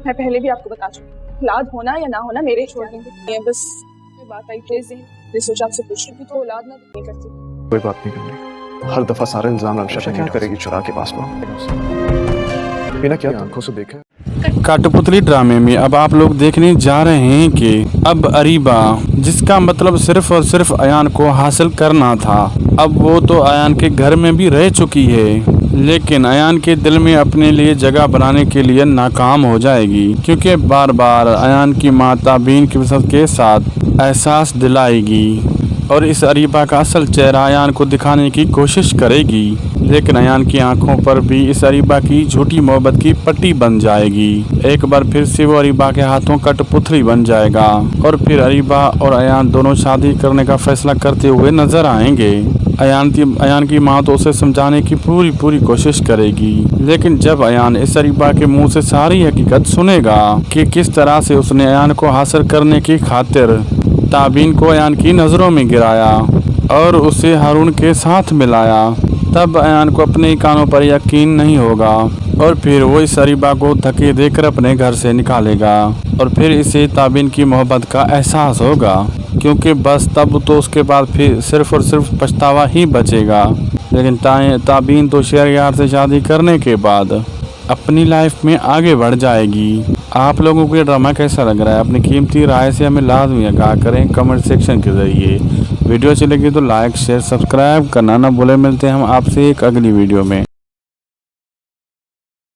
میں پہلے بھی آپ کو بتا چکی ہوں، اولاد ہونا یا نہ ہونا میرے چھوڑ دیں گے. بس بات آئی تو سوچا آپ سے پوچھ رہی تھی تو اولاد نہ نہیں کرتی. کوئی بات نہیں کرنی، ہر دفعہ سارے الزام رمشا کیا کرے گی چرا کے پاس مینا کیا آنکھوں سے دیکھا. کٹ پتلی ڈرامے میں اب آپ لوگ دیکھنے جا رہے ہیں کہ اب اریبہ، جس کا مطلب صرف اور صرف ایان کو حاصل کرنا تھا، اب وہ تو ایان کے گھر میں بھی رہ چکی ہے، لیکن ایان کے دل میں اپنے لیے جگہ بنانے کے لیے ناکام ہو جائے گی، کیونکہ بار بار ایان کی ماں تابین کی وسعت کے ساتھ احساس دلائے گی اور اس اریبہ کا اصل چہرہ ایان کو دکھانے کی کوشش کرے گی، لیکن ایان کی آنکھوں پر بھی اس اریبہ کی جھوٹی محبت کی پٹی بن جائے گی. ایک بار پھر سے وہ اریبہ کے ہاتھوں کٹ پتلی بن جائے گا اور پھر اریبہ اور ایان دونوں شادی کرنے کا فیصلہ کرتے ہوئے نظر آئیں گے. ایان کی ماں تو اسے سمجھانے کی پوری کوشش کرے گی، لیکن جب ایان اس اریبہ کے منہ سے ساری حقیقت سنے گا کہ کس طرح سے اس نے ایان کو حاصل کرنے کی خاطر تابین کو ایان کی نظروں میں گرایا اور اسے ہارون کے ساتھ ملایا، تب ایان کو اپنے کانوں پر یقین نہیں ہوگا اور پھر وہ اس اریبہ کو دھکے دے کر اپنے گھر سے نکالے گا اور پھر اسے تابین کی محبت کا احساس ہوگا، کیونکہ بس تب تو اس کے بعد پھر صرف اور صرف پچھتاوا ہی بچے گا. لیکن تابین تو شہریار سے شادی کرنے کے بعد اپنی لائف میں آگے بڑھ جائے گی. آپ لوگوں کو یہ ڈرامہ کیسا لگ رہا ہے؟ اپنی قیمتی رائے سے ہمیں لازمی آگاہ کریں کمنٹ سیکشن کے ذریعے. ویڈیو اچھی لگی تو لائک شیئر سبسکرائب کرنا نہ بھولیں. ملتے ہیں ہم آپ سے ایک اگلی ویڈیو میں.